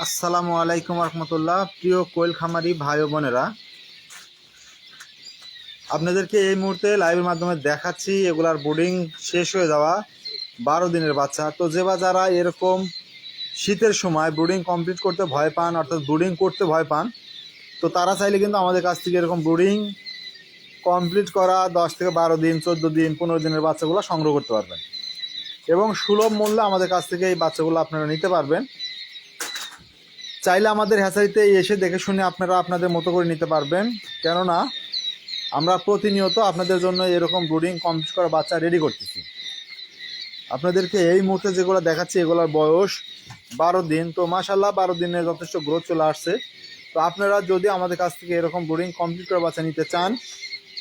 আসসালামু আলাইকুম রহমতুল্লাহ। প্রিয় কোয়েল খামারি ভাই ও বোনেরা, আপনাদেরকে এই মুহূর্তে লাইভের মাধ্যমে দেখাচ্ছি এগুলার ব্রুডিং শেষ হয়ে যাওয়া 12 দিনের বাচ্চা। তো যারা এরকম শীতের সময় ব্রুডিং কমপ্লিট করতে ভয় পান, অর্থাৎ ব্রুডিং করতে ভয় পান, তো তারা চাইলে কিন্তু আমাদের কাছ থেকে এরকম ব্রুডিং কমপ্লিট করা 10 থেকে 12 দিন, 14 দিন, 15 দিনের বাচ্চাগুলো সংগ্রহ করতে পারবেন এবং সুলভ মূল্যে আমাদের কাছ থেকে এই বাচ্চাগুলো আপনারা নিতে পারবেন। চাইলে আমাদের হ্যাচারিতে এসে দেখে শুনে আপনারা আপনাদের মতো করে নিতে পারবেন, কেননা আমরা প্রতিনিয়ত আপনাদের জন্য এরকম ব্রুডিং কমপ্লিট করা বাচ্চা রেডি করতেছি। আপনাদেরকে এই মুহূর্তে যেগুলো দেখাচ্ছি এগুলোর বয়স 12 দিন। তো মাশাল্লাহ 12 দিনে যথেষ্ট গ্রোথ চলে আসছে। তো আপনারা যদি আমাদের কাছ থেকে এরকম ব্রুডিং কমপ্লিট করা বাচ্চা নিতে চান,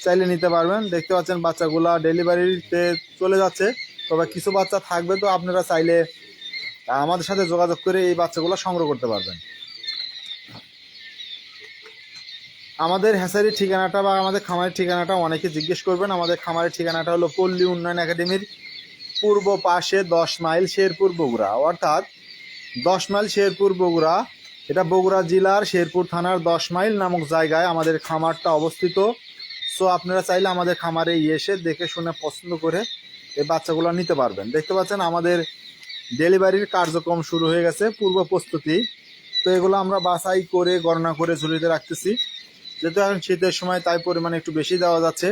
চাইলে নিতে পারবেন। দেখতে পাচ্ছেন বাচ্চাগুলা ডেলিভারিতে চলে যাচ্ছে, তবে কিছু বাচ্চা থাকবে। তো আপনারা চাইলে আমাদের সাথে যোগাযোগ করে এই বাচ্চাগুলো সংগ্রহ করতে পারবেন। আমাদের হ্যাচারির ঠিকানাটা বা আমাদের খামারের ঠিকানাটা অনেকে জিজ্ঞেস করবেন। আমাদের খামারের ঠিকানাটা হলো পল্লী উন্নয়ন একাডেমির পূর্ব পাশে 10 মাইল শেরপুর বগুড়া, অর্থাৎ 10 মাইল শেরপুর বগুড়া। এটা বগুড়া জেলার শেরপুর থানার 10 মাইল নামক জায়গায় আমাদের খামারটা অবস্থিত। সো আপনারা চাইলে আমাদের খামারে এসে দেখে শুনে পছন্দ করে এই বাচ্চাগুলো নিতে পারবেন। দেখতে পাচ্ছেন আমাদের ডেলিভারির কার্যক্রম শুরু হয়ে গেছে, পূর্ব প্রস্তুতি। তো এগুলো আমরা বাছাই করে গণনা করে ঝুলিতে রাখতেছি। যেহেতু এখন শীতের সময় তাই পরিমাণে একটু বেশি দেওয়া যাচ্ছে,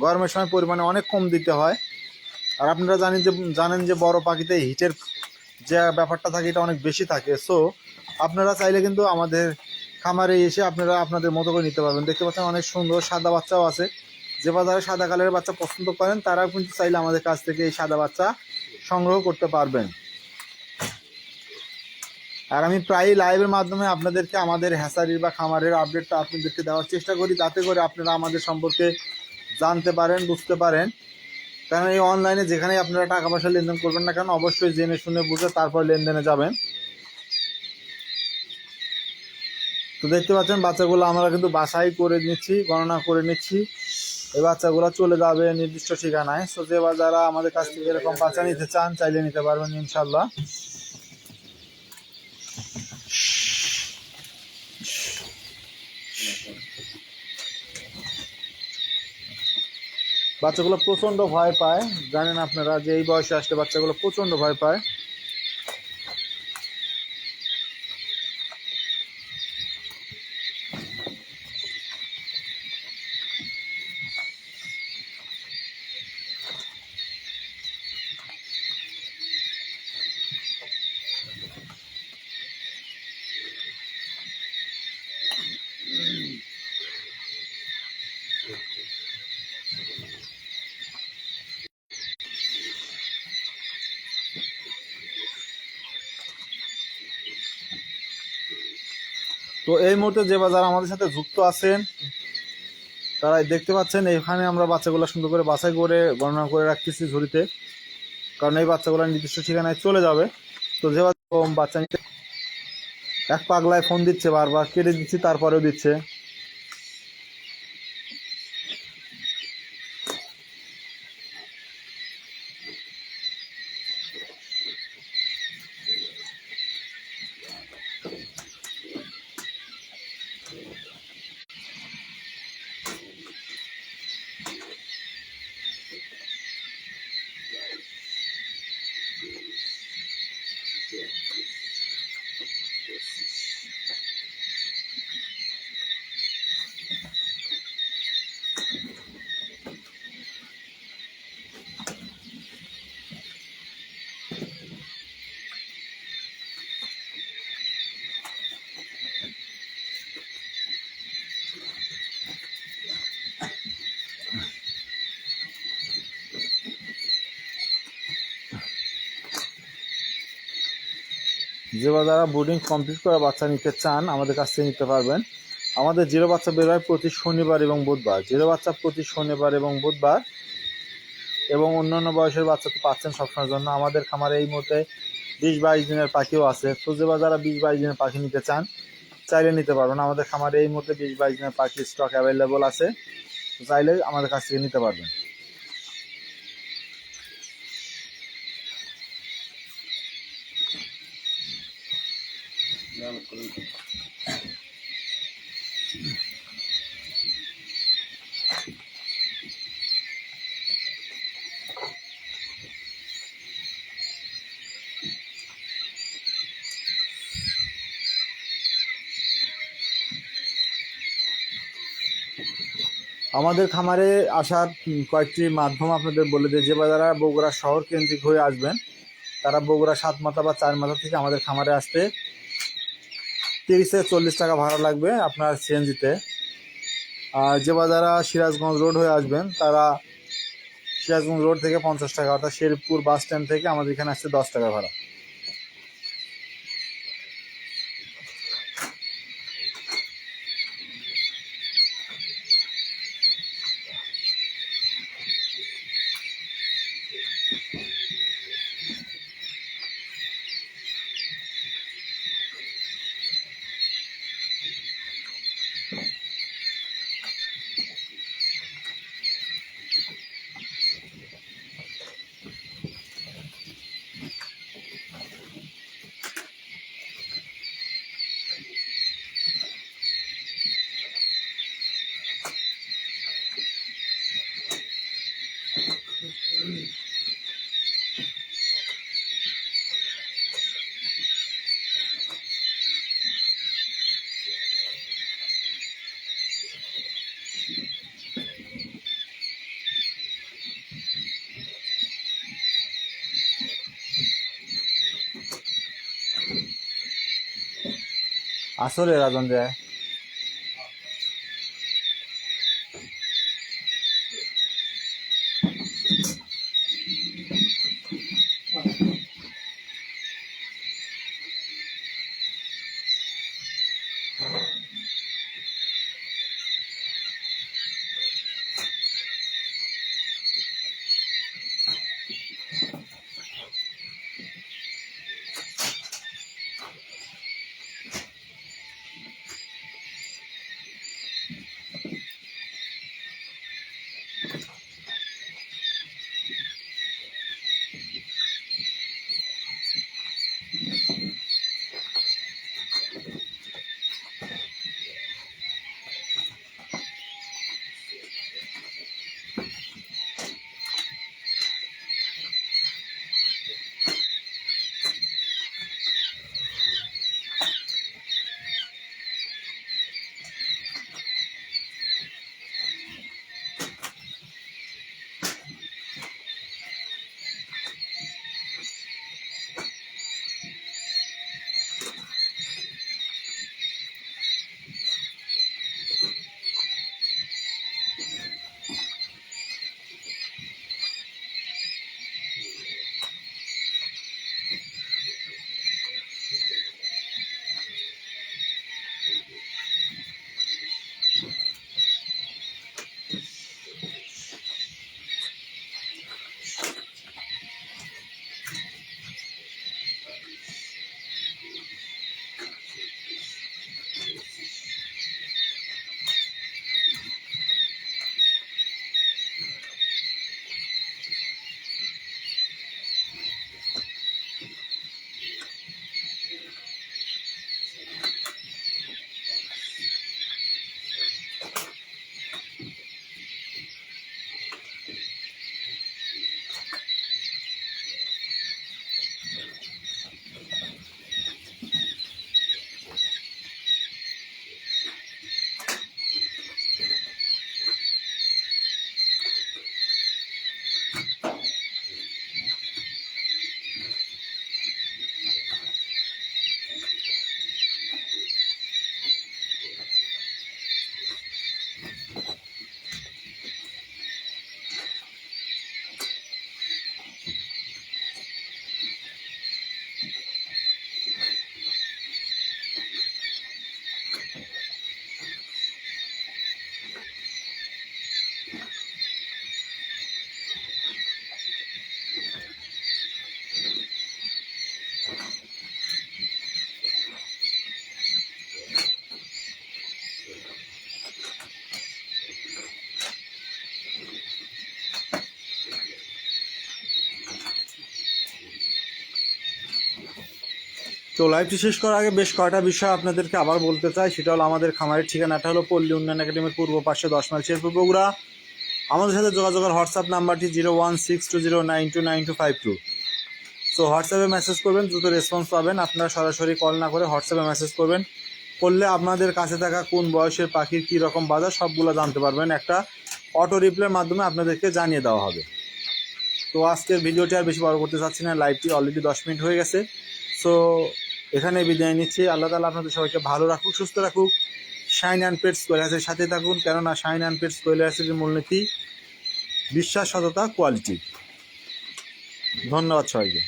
গরমের সময় পরিমাণে অনেক কম দিতে হয়। আর আপনারা জানেন যে বড় পাখিতে হিটের যে ব্যাপারটা থাকে এটা অনেক বেশি থাকে। সো আপনারা চাইলে কিন্তু আমাদের খামারে এসে আপনারা আপনাদের মতো করে নিতে পারবেন। দেখতে পাচ্ছেন অনেক সুন্দর সাদা বাচ্চাও আছে। যে বাজারে সাদা কালারের বাচ্চা পছন্দ করেন তারাও কিন্তু চাইলে আমাদের কাছ থেকে এই সাদা বাচ্চা সংগ্রহ করতে পারবেন। আর আমি প্রায়ই লাইভের মাধ্যমে আপনাদেরকে আমাদের হ্যাচারির বা খামারের আপডেটটা আপনাদেরকে দেওয়ার চেষ্টা করি, যাতে করে আপনারা আমাদের সম্পর্কে জানতে পারেন, বুঝতে পারেন। কারণ এই অনলাইনে যেখানেই আপনারা টাকা পয়সা লেনদেন করবেন না কেন, অবশ্যই জেনে শুনে বুঝে তারপর লেনদেনে যাবেন। তো দেখতে পাচ্ছেন বাচ্চাগুলো আমরা কিন্তু বাছাই করে নিচ্ছি, গণনা করে নিচ্ছি। এই বাচ্চাগুলো চলে যাবে নির্দিষ্ট ঠিকানায়। সো যারা আমাদের কাছ থেকে এরকম বাচ্চা নিতে চান চাইলে নিতে পারবেন ইনশাল্লাহ। বাচ্চাগুলো প্রচণ্ড ভয় পায়, জানেন আপনারা যে এই বয়সে আসলে বাচ্চাগুলো প্রচণ্ড ভয় পায়। তো এই মুহূর্তে যারা আমাদের সাথে যুক্ত আছেন তারা দেখতে পাচ্ছেন এখানে আমরা বাচ্চাগুলো সুন্দর করে বাছাই করে গণনা করে রাখতেছি ঝুড়িতে, কারণ এই বাচ্চাগুলো নির্দিষ্ট ঠিকানায় চলে যাবে। তো বাচ্চা নিতে এক পাগলায় ফোন দিচ্ছে, বারবার কেটে দিচ্ছি তারপরেও দিচ্ছে। যারা বোর্ডিং কমপ্লিট করা বাচ্চা নিতে চান আমাদের কাছ থেকে নিতে পারবেন। আমাদের জিরো বাচ্চা বের হয় প্রতি শনিবার এবং বুধবার, জিরো বাচ্চা প্রতি শনিবার এবং বুধবার, এবং অন্যান্য বয়সের বাচ্চা তো পাচ্ছেন সবসময়ের জন্য। আমাদের খামারে এই মুহূর্তে 20-22 দিনের পাখিও আছে। তো যারা 20-22 দিনের পাখি নিতে চান চাইলে নিতে পারবেন। আমাদের খামারে এই মুহূর্তে 20-22 দিনের পাখি স্টক অ্যাভেলেবল আছে, চাইলে আমাদের কাছ থেকে নিতে পারবেন। আমাদের খামারে আসার কয়েকটি মাধ্যম আপনাদের বলে দিই। যে যারা বগুড়া শহর কেন্দ্রিক হয়ে আসবেন তারা বগুড়া 7 মাথা বা 4 মাথা থেকে আমাদের খামারে আসতে 30 থেকে 40 টাকা ভাড়া লাগবে আপনার সিএনজিতে। আর যে যারা সিরাজগঞ্জ রোড হয়ে আসবেন তারা সিরাজগঞ্জ রোড থেকে 50 টাকা, অর্থাৎ শেরপুর বাস স্ট্যান্ড থেকে আমাদের এখানে আসতে 10 টাকা ভাড়া। আসলে রাজন যায় তো লাইভটি শেষ করার আগে বেশ কয়টা বিষয় আপনাদেরকে আবার বলতে চাই। সেটা হলো আমাদের খামারের ঠিকানাটা হলো পল্লী উন্নয়ন একাডেমির পূর্ব পাশে 10 মাইল শেরপুর বগুড়া। আমাদের সাথে যোগাযোগের হোয়াটসঅ্যাপ নাম্বারটি 01620929252। সো হোয়াটসঅ্যাপে মেসেজ করবেন, দ্রুত রেসপন্স পাবেন। আপনারা সরাসরি কল না করে হোয়াটসঅ্যাপে মেসেজ করবেন, করলে আপনাদের কাছে থাকা কোন বয়সের পাখির কী রকম বাজার সবগুলো জানতে পারবেন। একটা অটো রিপ্লাইয়ের মাধ্যমে আপনাদেরকে জানিয়ে দেওয়া হবে। তো আজকের ভিডিওটি আর বেশি বড় করতে চাচ্ছি না, লাইভটি অলরেডি 10 মিনিট হয়ে গেছে। সো এখানে বিদায় নিচ্ছি। আল্লাহ তাআলা আপনাদের সবাইকে ভালো রাখুক, সুস্থ রাখুক। শাইন অ্যান্ড পেটস কৈলাসের সাথে থাকুন, কেননা শাইন অ্যান্ড পেটস কৈলাসের মূলনীতি বিশ্বাস, সততা, কোয়ালিটি। ধন্যবাদ সবাইকে।